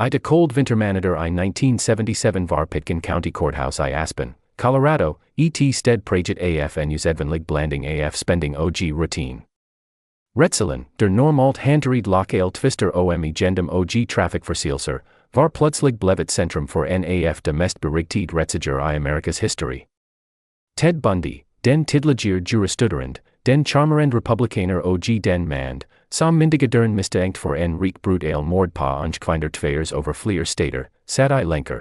I de cold wintermanader I 1977 var Pitkin County Courthouse I Aspen, Colorado, et sted praget af en uzedvanlig blanding af spending og routine. Retzelen, der normalt handgereed lokale twister om gendum og trafficforseelser, var plutselig blevet centrum for en af de mest berigtiget retssager I Amerikas history. Ted Bundy, den tidligere jurastuderend, den charmerend republikaner og den mand, som myndigheden mistænkt for en rig brutal mord på ungekvinder tvers over flere stater, sat I lenker.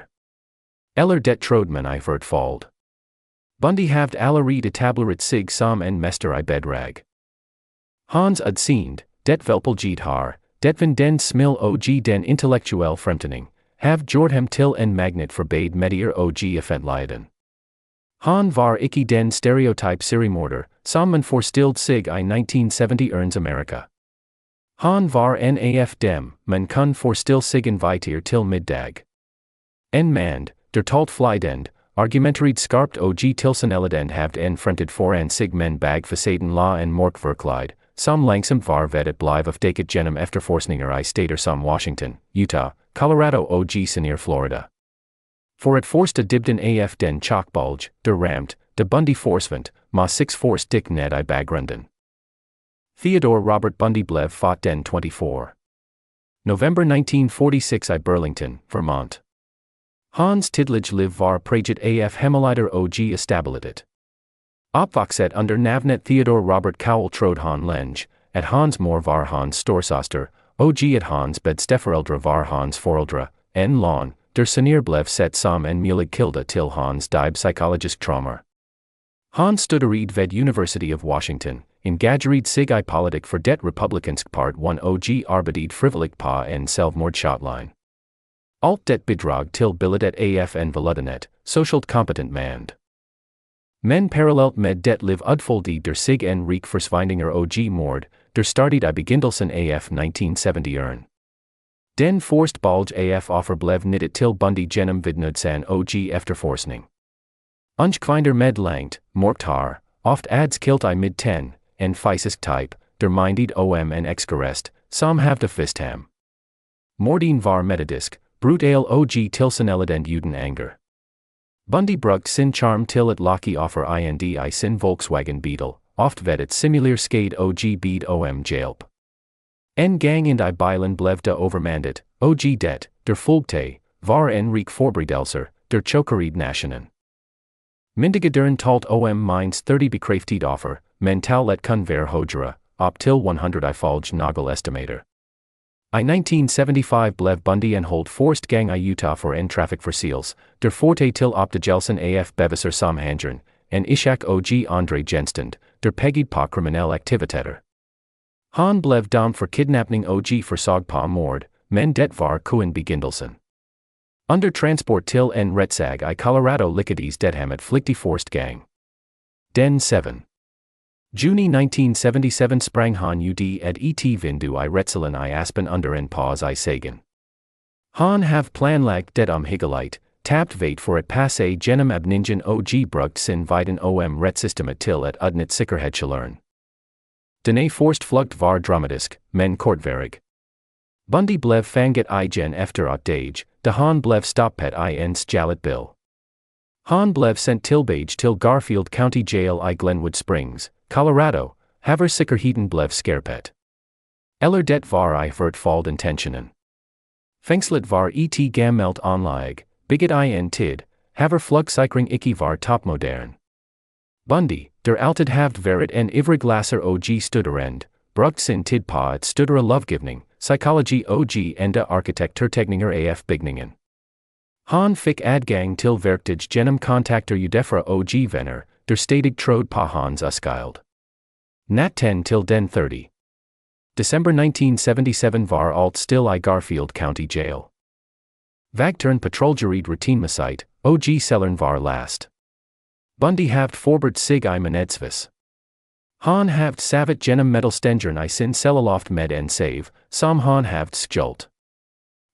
Eller det troede man I fort fald. Bundy havd allerede etablerat sig som en mester I bedrag. Hans udseende, det velpelget har, det van den smil og den intellektuel fremtoning, have gjort ham til en magnet for bade medier og offentligheden. Han var ikke den stereotype seriemorder, som man forestillede sig I 1970 earns America. Han var en af dem, man kun forestille sig inviter til middag. En mand, der talt flydend, argumentered skarpt og tilseneleden havd en fremtid foran sig men bag facaden la en mørkverkleid, som langsomt var ved at blive afdækket gennem efterforskninger I stater som Washington, Utah, Colorado og senere Florida. For at forste dybden af den chokbolge, der ramt, de Bundy forsvandt, ma 6 forst dik ned I bagrunden. Theodore Robert Bundy blev fought den 24. November 1946 I Burlington, Vermont. Hans tidlig liv var praget af hemmeligheder og estabilitet. Opvokset under navnet Theodore Robert Cowell troede han lenge, at hans mor var hans storsoster, og at hans bedsteforældre var hans forældre, en lån, der senere blev set som en mulig kilde til hans dybe psychologisk traumer. Hans studerede ved University of Washington, engagerede sig I politik for det republikansk part 1 og arbejdede frivilligt på en selvmordshotline. Alt det bidrag til billedet af en veludenet, socialt kompetent mand. Men parallelt med det liv udfoldet der sig en rig forsvindinger og mord, der startede I begyndelsen af 1970'erne. Den forced bulge af offer blev nittet til Bundy gennem vidnudsan og efterforskning. Ungekvinder med langt, mørkt har, oft ads kilt I mid-10, en fysisk type, der mindet om en eksgerest, som havde fist ham. Morden var metodisk, brutal og tilseneleden uden anger. Bundy brugt sin charm til at lokke offer I sin Volkswagen Beetle, oft ved at simulere skade og bed om hjælp. En gang ind I bilen blev de overmandet, og det, der fulgte, var en rig forberedelser, der chokered nationen. Myndigheden talt om minds 30 bekræftet offer, men tallet kun være højere, op til 100 ifølge nogle estimater. I 1975 blev Bundy en holdt forced gang I Utah for en trafficforseelse, der forte til opdagelsen af beviser som handgeren, en ishak og Andre genstand, der peggede på kriminelle aktiviteter. Han blev dømt for kidnapning og forsøg på mord, men det var kun begyndelsen. Under transport til en retssag I Colorado lykkedes det ham at flygte forced gang. Den 7. Juni 1977 sprang han ud at et vindue I Retzelen I Aspen under en pause I sagen. Han have planlagt det omhyggeligt, tabt vet for at passe gennem abningen og brugt sin viden om retssystemet til at udnytte sikkerhedskilderen. Denne forced flugt var dramatisk, men kortvarig. Bundy blev fanget igen efter 8 dage, da han blev stoppet I en stjålet bil. Han blev sendt tilbage til Garfield County Jail I Glenwood Springs, Colorado, haver sikkerheden blev skærpet. Eller det var I fortfald intentionen. Fængslet var et gammelt anlæg, bygget I en tid, haver flugsikring ikke var topmodern. Bundy, der altid havd været en ivrig læser og studerend, brugt sin tid på at studere lovgivning, psykologi og enda arkitekturtekninger af bygningen. Han fik adgang til værktig gennem kontakter udefra og venner, der stadig troede på hans uskyld. Nat 10 til den 30. December 1977 var alt still I Garfield County Jail. Vagtern patrolgered rutinmæssigt, og celleren var last. Bundy havd forberedt sig I manetsvis. Han havd savet gennem medelstengeren I sin celleloft med en save, som han havd skjult.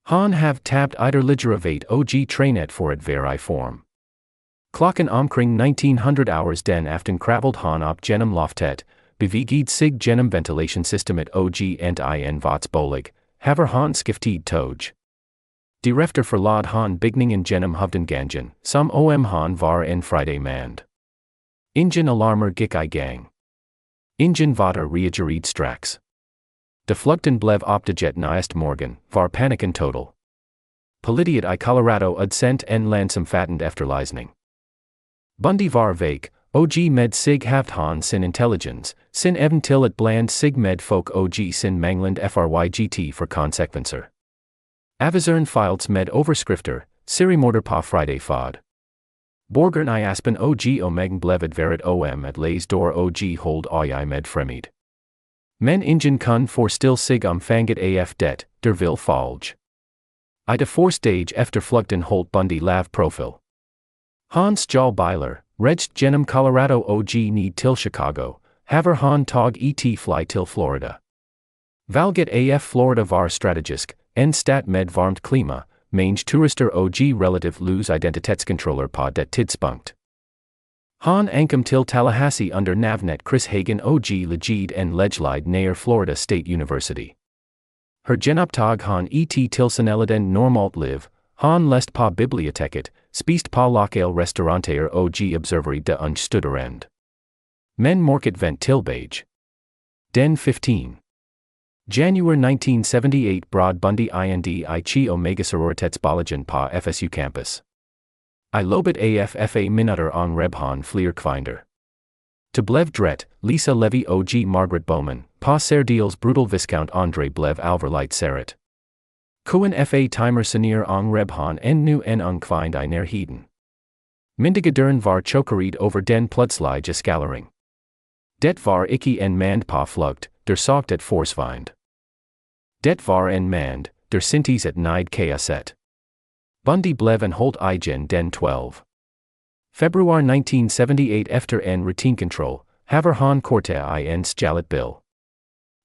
Han havd tabt yderligere og trænet for at være I form. Klokken omkring 1900 hours den aften kravled han op gennem loftet, bevægede sig gennem ventilationssystemet og ent I en votsbolig, haver han skiftet tog. Die Refter verlaat Han Bigningen Genem Hovden Gangen, som om Han var en Friday mand. Ingen alarmer gik I gang. Ingen vater reagerid strax. De vluchten blev opdaget naast morgen, var paniken total. Politiet I Colorado udsendt en landsomfattend efterlysning. Bundy var vake, og med sig haft Han sin intelligence, sin eventil at bland sig med folk og sin manglende frygt for konsekvenser. Avisern files med overskrifter, Seriemorder på Friday fod. Borgern I aspen og omegen blevet veret om at læse door og hold øje med fremmed. Men ingen kun for still sig fanget af det, der vil falge. I de forstage efter flugten holdt Bundy lav profil. Hans Jal Beiler, recht genem Colorado og need til Chicago, haver Han tog et fly til Florida. Valget af Florida var strategisk, en stat med varmt klima, mange turister og relativ lose identitetscontroller på det tidspunkt. Han ankom til Tallahassee under navnet Chris Hagen og legid en ledgelid nær Florida State University. Her genoptog Han et tilseneleden normalt liv, Han lest på biblioteket, spist på lokale restauranter og observeri de studderend. Men morket vent tilbage. Den 15. January 1978 Broad Bundy ind I chi omega sororitetspolagen på FSU campus. I lobet AFFA minutter on Rebhan flir kvinder. To blev dret, Lisa Levy og Margaret Bowman, på Serdeals brutal Viscount Andre blev alverleit seret. Kuen fa timer senior on Rebhan en nu en ungkvind I ner heden. Myndigedern var chokerid over den pludslige skallering. Det var ikke en mand på flugt, der sogt at forsvind. Det var en mand, der sintis at nide kaoset. Bundy blev en holdt igen den 12. Februar 1978 efter en routincontrol, haver Han korte I en stjalet bill.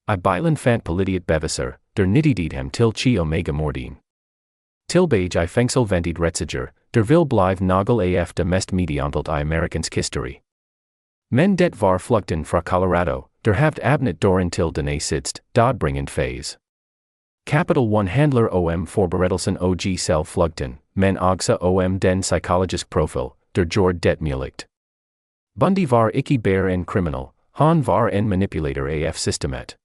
I beilen fant politiet beviser, der nittidigt ham til chi omega mordin. Tilbage I fengsel ventit retsager, der vil blive nagel af de mest mediantelt I Americans history. Men det var flugten fra Colorado, der haft abnet doren til denne sidst, dodbringend phase. Capital 1 handler om forberedelsen og selv flugten, men også om den psychologisk profil, der gjorde det muligt. Bundy var ikke bare en criminal, Han var en manipulator af systemet.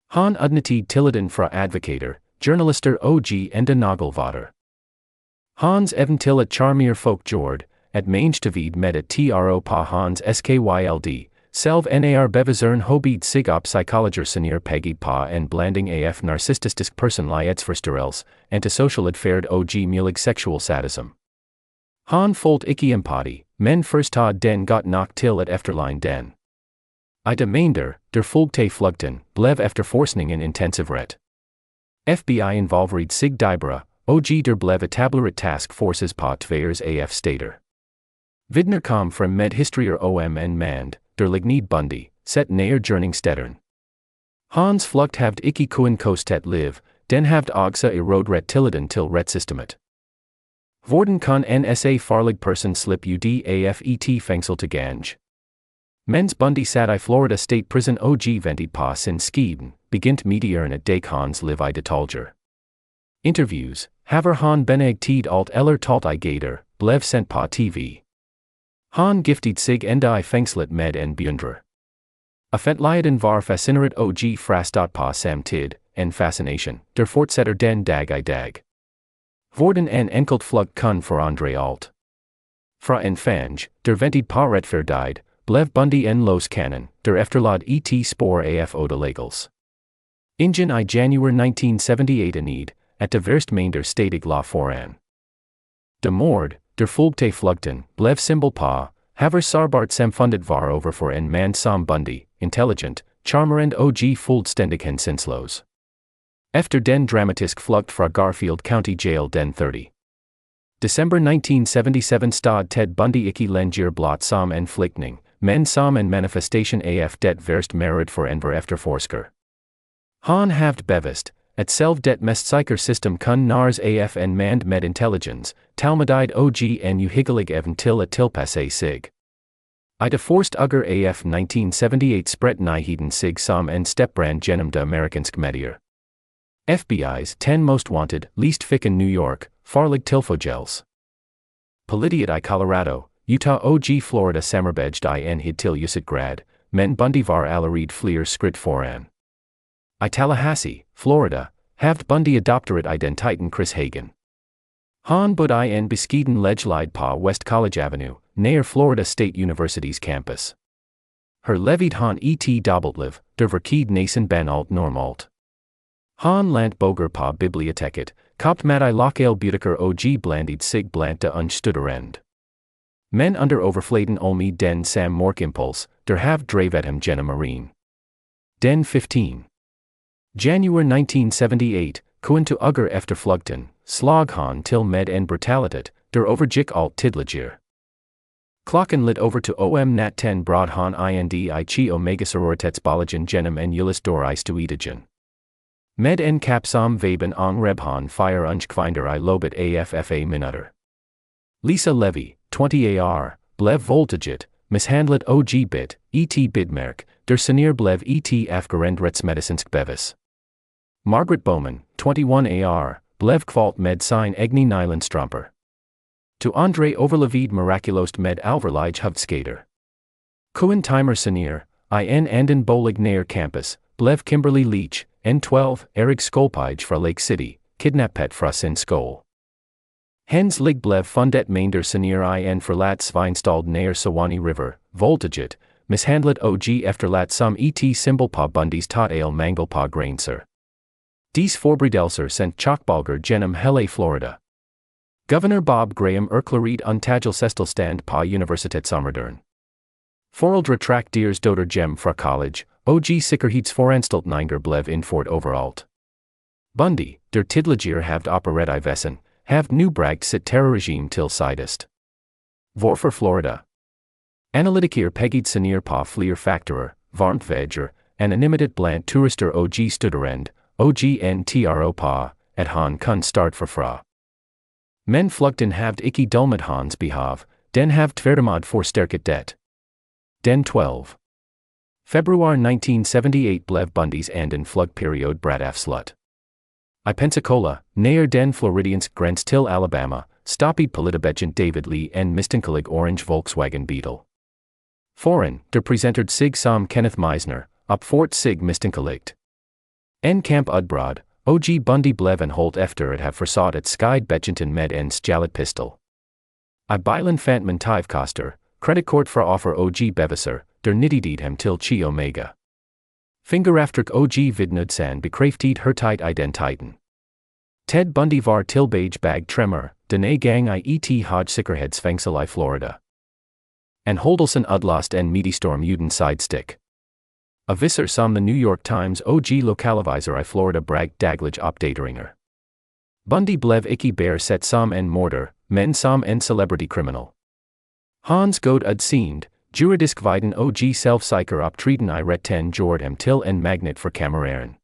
Han udnyttede tilliden fra advocater, journalister og enda nagelvater. Hans eventil at charmier folk gjorde, at mange med at tro på Hans skyld, selv nar bevisern hobid sig op psychologer senior peggy på en blanding af narcissistisk personlighedsforstyrrelse, antisocial adfærd og mulig sexual sadism. Han foldt ikke empati, men forstod den got nok til at efterline den. I demander, der fulgte flugten, blev efterforskningen intensiveret. FBI involvered sig dibra, og der blev etableret task forces på tvers af stater. Vidner kom frem med historier om en mand, der lignede Bundy, set nær gerningsstederen. Hans flugt havd ikke kun kostet liv, den havd også erodret tilliden til retssystemet. Hvordan kan en farlig person slip ud af et fængsel til gange? Mens Bundy sat I Florida State Prison og ventet på sin skeden, begyndt medierne dæk Hans liv I detaljer. Interviews, haver Han benægtet alt eller talt I gator, blev sendt på TV. Han giftet sig enda I fængslet med en beundrer. Offentligheden var fascineret og frastot på samtid, en fascination, der fortsætter den dag I dag. Hvordan en enkelt flugt kun forandre alt. Fra en fange, der ventet på retfærdighed, blev Bundy en los cannon, der efterlod et spor af odelegals. Ingen I January 1978 enid, at de værst mængder stadig la foran. De mord, der fulgte flugten, blev symbol på, haver sarbart samfundet var over for en man som Bundy, intelligent, charmerend og fuldstændig hensynsløs. Efter den dramatisk flugt fra Garfield County Jail den 30. December 1977 stod Ted Bundy ikke længere blot som en flygtning, men som en manifestation af det værst merit for enhver efterforsker. Han havd bevist, at selv det mest sikre system kun nars af en mand med intelligence, talmudid og en uhyggelig eventil at tilpasse sig. I de forst ugger af 1978 spredte nyheden sig som en stepbrand gennem de amerikanske medier. FBI's 10 Most Wanted, Least Ficken New York, Farlig Tilfogels. Politiet I Colorado, Utah OG Florida Samarbejde I en hid til Usit grad, men Bundy var allerede fler skrit foran. I Tallahassee, Florida, haved Bundy adopteret identiteten Chris Hagen. Han bud I en beskeden ledgelide pa West College Avenue, near Florida State University's campus. Her levied han et dobbeltliv, der verkeed nasen ban alt normalt. Han lant boger pa biblioteket, kopt mat I lokale butiker og blandied sig blant de unstudderend. Men under overflaten olme den sam mork impuls, der have dravet hem gennem marine. Den 15. January 1978, kuin to ugger efter flugten, slag han til med en brutalitet, der overgik alt tidligere. Klokken lit over to nat 10 broad han ind I chi omega sororitetspalagen gennem en ulis door I stuitagen. Med en kapsam vaben ong rebhan fire unskvinder I lobet affa minutter. Lisa Levy, 20 ar, blev voltaget, mishandlet og bit, et bidmerk, der senior blev et afgerend retsmedicinsk bevis. Margaret Bowman, 21 ar, blev kvalt med sin egni nylandstrumper. To Andre overlevid miraculost med alverlige huvudskater. Kuin timer senior, in anden bolig nær campus, blev Kimberly Leach, N12, Erik Skolpige fra Lake City, kidnappet fra sin skole. Hens lig blev fundet mander senior in forlat Sveinstald nær Sawani River, voltaget, mishandlet og efterlat som et symbol på Bundys tot ale mangel på grainser. Dis forbridelser sendt chokbalger gennem hele Florida. Governor Bob Graham erklæret undtagelsestilstand på universitetsområderen. Foreldre trak deres dotter gem fra college, og sikkerhedsforanstaltninger blev indført overalt. Bundy, der tidligere havd operet I vessen, havd nu bragt sit terrorregime til sidest. Hvorfor Florida? Analytiker pegged senior på fler faktorer, varmt vejr, anonymitet blandt turister og studerend, og tro på, at han kun start fra. Men flugten havd ikke dulmet hans behov, den havd tværtimod forstærket det. Den 12. Februar 1978 blev Bundys anden flugtperiode brat afslut. I Pensacola, nær den floridiansk græns til Alabama, stopped politibetjent David Lee en mistænkelige orange Volkswagen Beetle. Foran, der præsenteret sig som Kenneth Meisner, opfort sig mistænkeligt. En camp udbrud, og Bundy blev anholdt efter at have forsat at skide betjenten med en stjålet pistol. I bilen fandt man tyvkoster, kreditkort fra offer og beviser, der nittidigt ham til chi omega. Fingeraftruk og vidnudsan bekræftet hertigt identiteten. Ted Bundy var tilbage bag tremor, denne gang I et hod sikkerhedsfængsel I Florida. Anholdelsen udløst en mediestorm uden sidestick. Aviser som the New York Times og lokaliviser I Florida bragt daglige opdateringer. Bundy blev ikke bare set som en morder, men som en celebrity criminal. Hans god udseende, juridisk viden og selvsikker optreden I retten gjorde ham til en magnet for kammereren.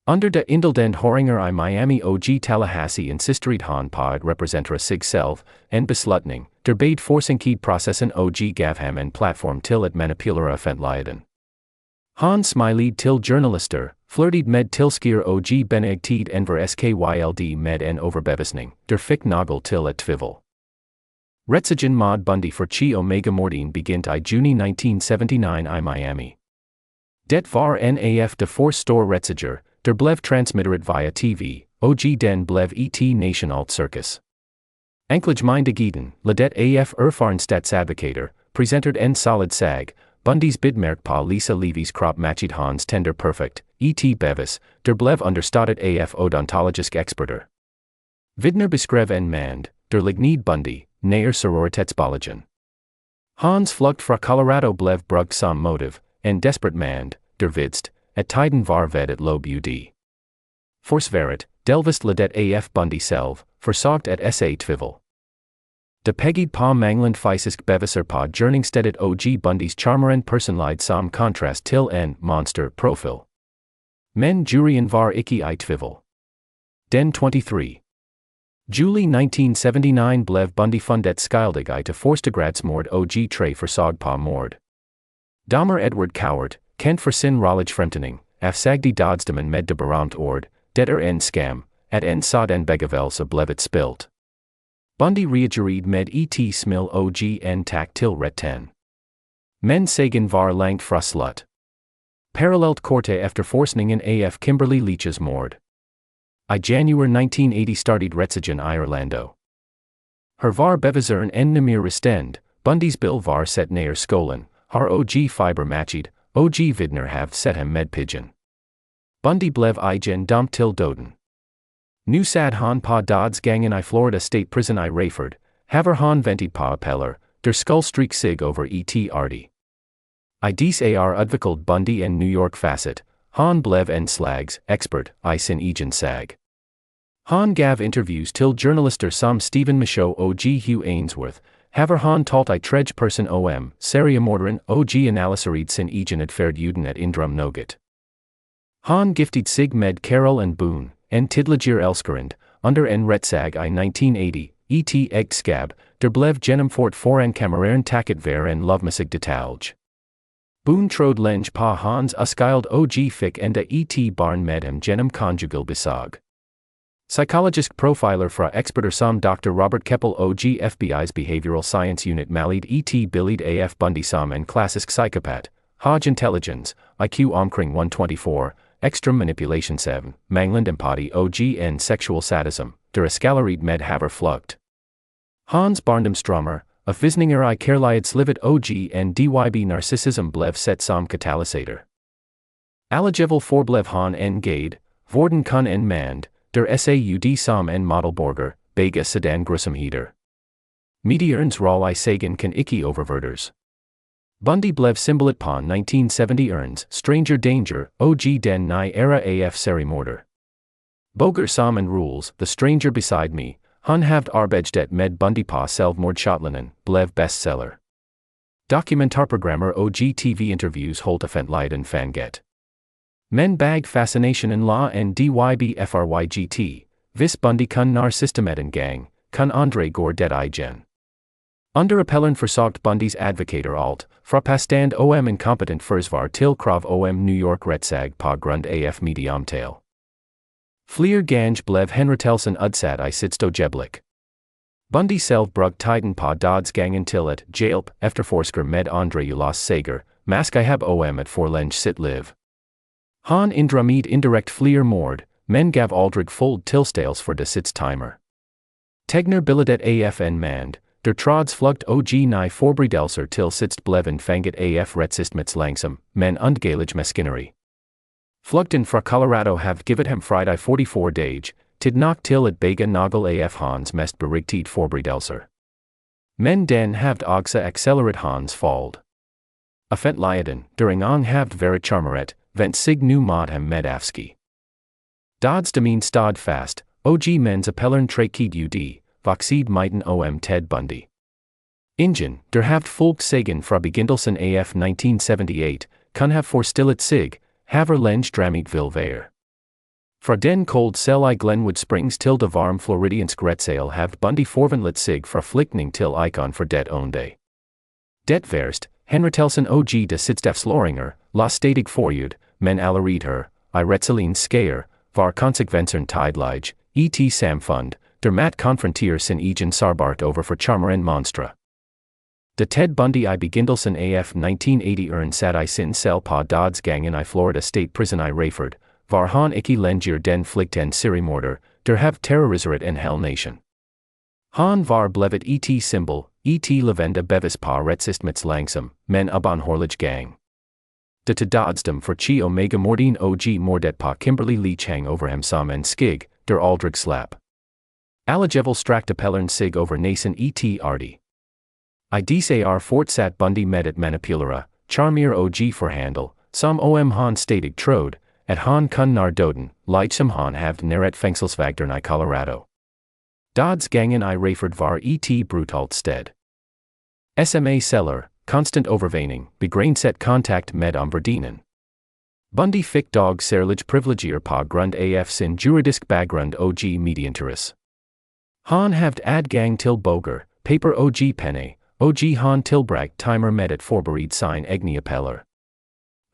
Under de indelden horinger I Miami og Tallahassee insisteret han på at repræsentere sig selv, en beslutning, der bad forsinket processen og gav ham en platform til at manipulere offentligheden. Han smiled til journalister, flirted med tilskier og benægtet enver skyld med en overbevisning, der fik nagel til at tvivel. Retssagen mod Bundy for chi omega mordien begyndt I juni 1979 I Miami. Det var en af de force store retssager, der blev transmitteret via TV, og den blev et nationalt circus. Anklagemyndigheden, ledet af erfaren statsadvokater, præsenteret en solid sag, Bundys bidmerk på Lisa Levy's krop matchet hans tender perfect, et bevis, der blev understøttet af odontologisk eksperter. Vidner beskrev en mand, der lignede Bundy, nær sororitetsbalagen. Hans flugt fra Colorado blev brugt som motiv, en desperat mand, der vidste, at tiden var ved at løbe ud. Forsvaret, delvist ledet af Bundy selv, forsøgt at sa tvivel. De pegged på manglende fysisk beviser på gerningsstedet og Bundys charmeren personlighed som kontrast til en monster profil. Men juryen var ikke I tvivel. Den 23. Juli 1979 blev Bundy fundet skyldig I til forstegradsmord og tre forsøg på mord. Dommer Edward Cowart, kendt for sin rolig fremtoning, afsagde dødsdommen med det berømte ord, det en scam, at en sådan begavelse blevet spilt. Bundy reagered med et smil og en tak til retten. Men sagen var langt fra slut. Parallelt korte efterforskningen af Kimberly Leach's mord. I January 1980 started retssagen I Orlando. Her var beviseren en nemir restend, Bundys bil var set neer skolen, har og fiber matched, og vidner have set hem med pigeon. Bundy blev igen dom til doden. Nu sad han på dødsgangen I Florida State Prison I Rayford, haver han ventet på appeller, der skuldstryk sig over et arti. I des advocated Bundy en New York facet, han blev en slags expert I sin egen sag. Han gav interviews til journalister som Stephen Michaud og Hugh Ainsworth, haver han talt I tredje person om seriemorderen og analysered sin egen adfærd uden at indrum noget. Han gifted sig med Carol and Boone, en tidligere elskerind, under en retssag I 1980, et ægteskab, der blev gennemført foran kammereren takket være en lovmæssig detalje. Boone trod lenge på hans uskild og fik enda et barn med ham gennem conjugal besag. Psychologisk profiler fra eksperter som Dr. Robert Keppel og FBI's Behavioral Science Unit malid et billede af Bundy som en klassisk psychopat, Hodge intelligence, IQ omkring 124, extreme manipulation 7, manglende empati og en sexual sadism, der escalared med haver flugt. Hans barndomsstrømmer, afvisninger I kærligheds livet og en dyb narcissism blev set som katalysator. Alligevel forblev han en gade, worden kun en mand, der saud som en modelborger, begge sedan grusomheder. Meteorens roll I sagen kan ikke overvurderes. Bundy blev symbolet på 1970'ernes Stranger Danger, og den nye era af seriemorder. Boger som en rules, The Stranger Beside Me, han havd arbejdet med Bundy på selvmordshotlanen, blev bestseller. Dokumentarprogrammer og TV-interviews holdt offentligheden fanget. Men bag fascinationen la en dybfrygt, vis Bundy kun nar systemeten gang, kun andre går det igen. Under appelleren forsagt Bundys advocater alt, fra pastand om incompetent forsvar til krav om New York retssag på grund af mediumtal. Flere gange blev henrettelsen udsat I sidstøjeblik. Bundy selv brugte tiden på dødsgangen til at hjælp efterforsker med andre ulas sager, mask I have om at forlænge sit liv. Han indrømmet indirekt flere mord, men gav aldrig fuld tilståelse for det sits timer. Tegner billedet af en mand, der trods flugt og nye forberedelser til sitst bleven fanget af retssystemet langsom, men undgelig maskineri. Flugten fra Colorado have givet ham Friday 44 dage, tid nok til at begge nagel af hans mest berigtigt forberedelser. Men den havd også acceleret hans fald. Offentligheden, during havd været charmeret, vent sig nu mod ham med afski. Dødsdommen stod fast, og mens appelleren trækket ud, voksede miten om Ted Bundy. Ingen, der havd fulgt sagen fra begyndelsen af 1978, kun have forstillet sig, haver lenge drammet vil være. Fra den cold cell I Glenwood Springs til det varm floridiansk retssal havd Bundy forvandlet sig fra flygtning til icon for det onde. Det værst, henrettelsen og de sidstafsløringer, la stadig forud, men allerede her, I retsalens skære, var konsekvenserne tidlige, et samfund, der mat konfronterer sin egen sarbart over for charmeren monstre. Da Ted Bundy I begyndelsen af 1980'eren sat I sin cell på dødsgangen I Florida State Prison I Rayford, var han ikke længere den fligt en seriemorder, der have terroriseret en hel nation. Han var blevet et symbol, et levende bevis på retssystemets langsom, men ubønhørlig gang. Det til dødsdom for chi omega mordin og mordet på Kimberly Leach hang over ham som en skig, der aldrig slap. Alligevel strakt appelleren sig over næsen et arti. I des fortsat Bundy med at manipulere, charmere og forhandle, som om han stadig trod, at han kun nar doden, som han havd næret fængselsvagteren I Colorado. Dødsgangen I Rayford var et brutalt sted. SMA celler, constant overvågning, begrænset kontakt med omverdenen. Bundy fik dog særlig privilegier på grund af sin juridisk baggrund og medieinteresse. Han havd adgang til boger, paper og penne, og han tilbragt timer med at forberede sin egne appeller.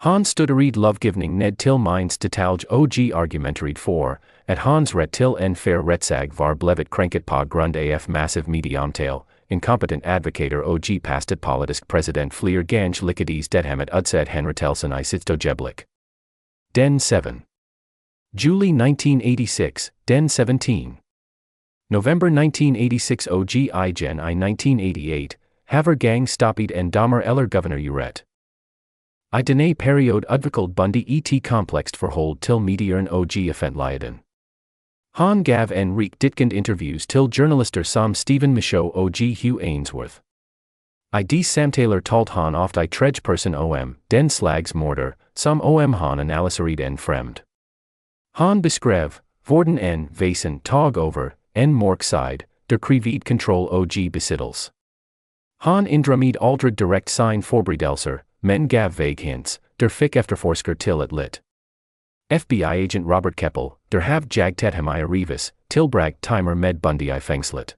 Han studered lovgivning ned til minds detalje og argumentered for, at Hans ret till en fair retsag var blevet krenket på grund af massiv medieomtale, incompetent advocator og pastet politisk president fler gange likades dethammet udsat henrettelsen I sitstogeblik. Den 7. July 1986, Den 17. November 1986 og Ingen I 1988, haver gang stoppet en dommer eller governor uret. I denne periode udviklet Bundy et komplekst forhold til medieren og offentligheden. Han gav en rik ditgend interviews til journalister som Stephen Michaud og Hugh Ainsworth. I de samtaler talt han ofte I tredjeperson om den slags morder, som om han analyseret en fremd. Han beskrev, hvordan en væsen tog over, en mørk side, der krævede kontrol og besiddelse. Han indrømmet aldrig direkt sine forberedelser, men gav vague hints, der fik efterforsker til at lit. FBI-agent Robert Keppel, der hav jagtet ham I arrives, tilbragt timer med Bundy I fængslet.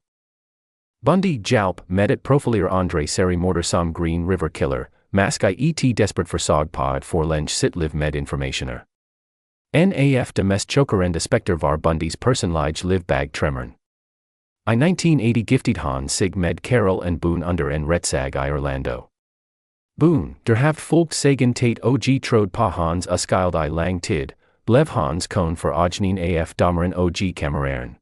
Bundy hjalp med at profilere Andre Seri morder som Green River Killer, mask I et desperat forsøg på at forlænge sit liv med informationer. NAF de mest chokerende spekter var Bundys personlige liv bag tremmeren. I 1980 gifted han sig med Carol and Boone under en retsag I Orlando. Boone, der haft folk sagen tate og trod på hans uskild I lang tid, blev hans kone for Ognin af dommeren og kammereren.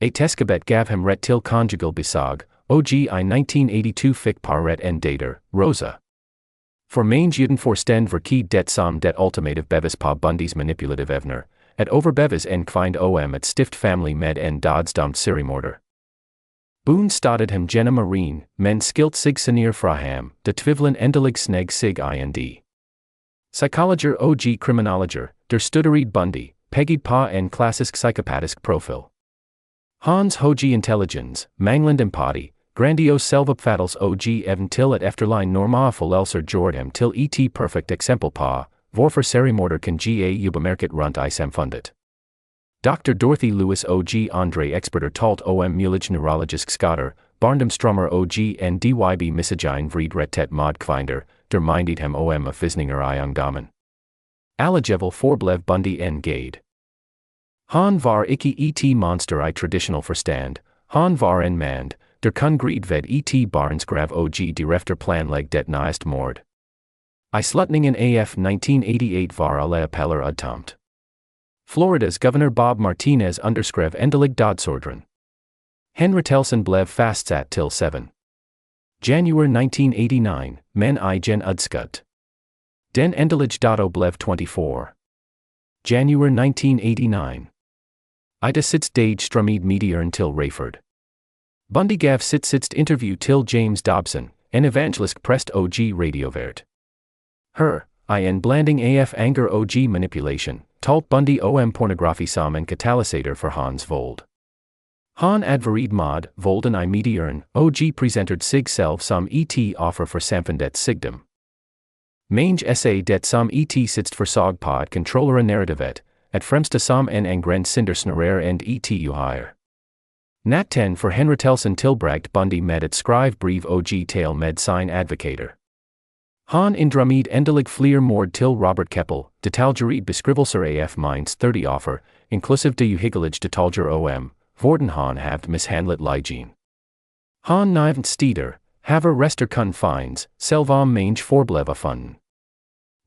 A teskabet gav ham ret til conjugal besag, og I 1982 fik par ret en dater, Rosa. For mange uden forstand verkeed det som det ultimative bevis på Bundys manipulative evner, at overbevis en kvind om at stift family med en dødsdømt seriemorder. Boone started ham gennem marine, men skilt sig senere fra ham, de tvivlen endelig sneg sig ind. Psychologer og kriminologer, der studered Bundy, pegged på en klassisk psychopatisk profil. Hans høje intelligence, manglende empati, grandiose selvopfattelse og evnen til at efterligne normale forlelser gjorde ham til et perfekt eksempel på, hvorfor seriemorder kan ga ubemerket rundt I samfundet. Dr. Dorothy Lewis og Andre eksperter talt om mulige neurologisk skader, barndomstrummer og en dyb missagein vred rettet mod kvinder, der mindet ham om afvisninger I ungdommen. Alligevel forblev Bundy en gade. Han var ikke et monster I traditional forstand, han var en mand, der kun gred ved et barnsgrav og derefter planlæg det næste mord. I slutningen af 1988 var alle appeller udtomt. Floridas Governor Bob Martinez underskrev endelig dødsordren. Henrettelsen blev fastsat til 7. January 1989, men igen udskudt. Den endelige dato blev 24. January 1989. I de sits dage strømmed medieren til Rayford. Bundy gav sit interview til James Dobson, en evangelisk præst og radiovært. Her, I en blanding af anger og manipulation, talt Bundy om pornografi som en katalysator for hans vold. Han advared mod volden I medieren, og præsenteret sig selv som et offer for samfundets sygdom. Mange essay det som et sitst forsøg på at kontrollere narrativet, at fremste som en angren cinder snarere end et uhyre. Natten for henrettelsen tilbragt Bundy med at skrive brev og tale med sin advocator. Han indrømmet endelig flere mord til Robert Keppel, detaljered beskrivelser af minds 30 offer, inklusive de uhyggelige detaljer om, hvordan han haft mishandlet ligen. Han nævnt steder, haver rester kun finds, selvom mange forblev af funden.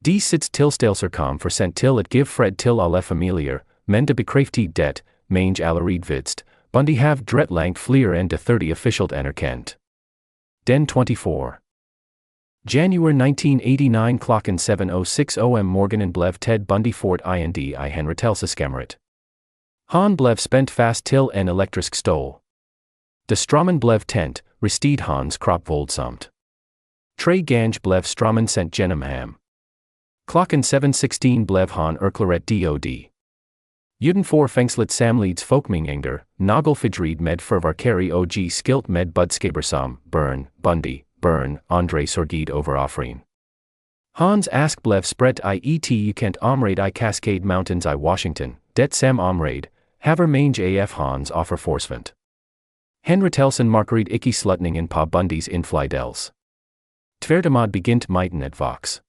De sits tilstelser kom for sent til at give fred til alle familier, men de bekræftet det, mange allerede vidst, Bundy have dret langt flere end de 30 officielt anerkendt. Den 24. January 1989 klokken 7:06 om morgenen blev Ted Bundy fort ind I henrettelseskammeret. Han blev spændt fast til en elektrisk stol. De strømmen blev tændt, ristede hans krop voldsomt. 3 gange blev strømmen sendt gennem ham. Klokken 7:16 blev han erklæret død. Udenfor fængslet samleds folkmengder, nagelfidred med fyrværkeri og skilt med budskaber som Burn, Bundy, Burn, Andre sorgid over offering. Hans ask blev spredt I et ukent område I Cascade Mountains I Washington, det sam område, haver mange af hans offer forsvandt. Henrettelsen markeret ikke slutningen på Bundys infidels. Tværtimod begyndt myten at vox.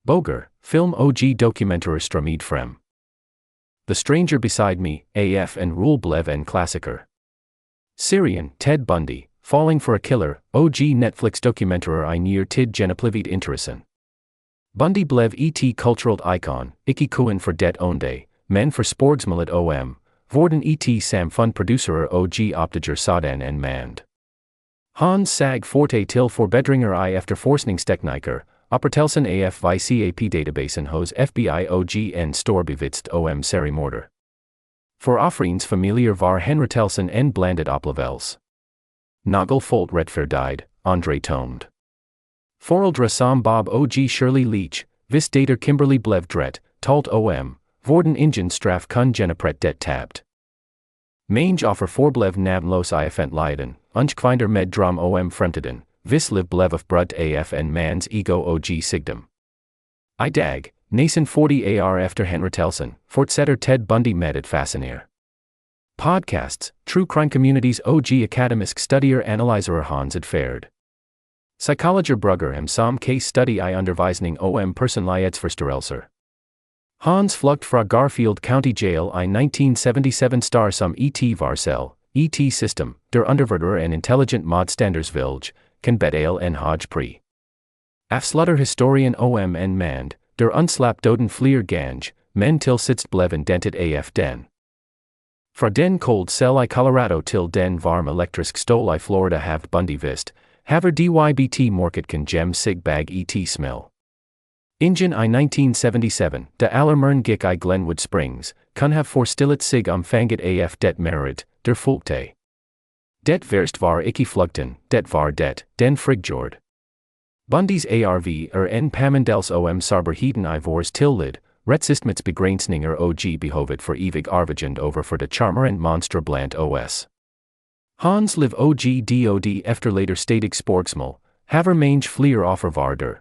Boger, film og dokumentarer strømmet frem. The Stranger Beside Me, AF en Roel Bleef en Klassieker. Syrian, Ted Bundy, Falling for a Killer, OG Netflix documentaire I neer tid genepliviet interesse. Bundy bleef et culturelt icon, ikke kun for det onde, men for sportsmiljøet worden et sam fund producer og opdager sådan en mand. Hans sag forte til forbedringer I efterforskningsteknikker, oprettelsen af VCAP-databasen hos FBI og en storbevitst seriemorder. For offerings familier var henrettelsen en blandet oplevelse. Nagel Folt retfærdigt, Andre Tomed. Foreldre som Bob og Shirley Leach, vis dater Kimberly bleef dret, talt worden ingen straf kun genepret det tabt. Mange offer forblev navnlos ifent leiden, unchkvinder med drum fremtiden, vis liv blev of brudt af en mans ego og sigdom. I dag, næsten 40 ar efter henrettelsen, fortsætter Ted Bundy med at fascinere. Podcasts, true crime communities og akademisk studier analyserer hans adfærd. Psychologer brugger som case study I undervisning personlighedsforstyrrelser. Hans Flugt fra Garfield County Jail I 1977 star som et Varcel, et system, der underverter en intelligent modstanders vilje, kan bedale en hodge pri. Afslutter historien en mand, der unslap doden flir gange, men til sitst bleven dentet af den. Fra den cold cell I Colorado til den varm elektrisk stol I Florida haft Bundy vist, haver dybt morket kan gem sig bag et smell. Ingen I 1977, da allermern gik I Glenwood Springs, kun have forstillet sig fanget af det merit, der fulgte. Det værst var ikke flugten, det var det, den frigjord. Bundys ARV en pamendels sarberheden I vores tillid, retsistmets begrænsninger og behovet for evig arvegend over for det charmerende monster blandt os. Hans liv og dod efterlater stadig sportsmål, haver mange flere offer var der.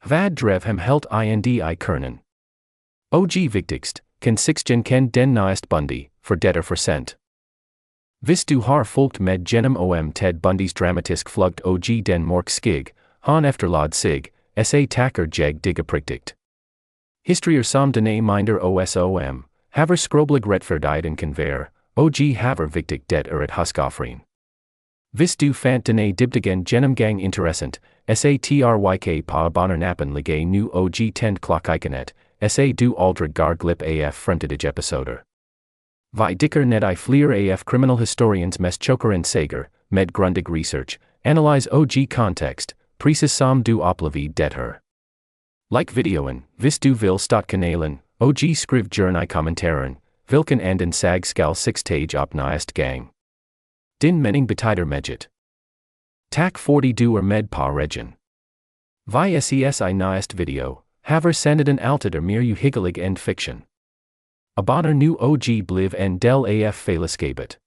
Vad drev ham helt I kernen. Og vigtigst, kan sixgen ken den næst Bundy, for detter for sent. Hvis du har fulgt med gennem Ted Bundys dramatisk flugt og den mork skig, han efterlod sig, sa takker jeg digge prigtigt. Historier som denne minder osom, haver skroblig retfærdigt en conver, og haver vigtigt det et huskoffrin. Hvis du fandt denne dybdegen gennemgang interessant, satryk på bonnernappen lige nu og 10 klokkikenet, sa du aldrig gar glip af fremtidige episoder. Vi dikker net I flere af criminal historians mest chokeren sager, med grundig research, analyse og context, precis som du oplevet det her. Like videoen, hvis du vil støtte kanalen, og skriv gjerne I kommentaren, hvilken anden sag skal 6 tage op næste gang. Din mening betyder meget. Tak fordi du med på regen. Vi ses I næste video, haver sendet en altid mere uhyggelig end fiction. Abonner nu og bliv en del af fællesskabet.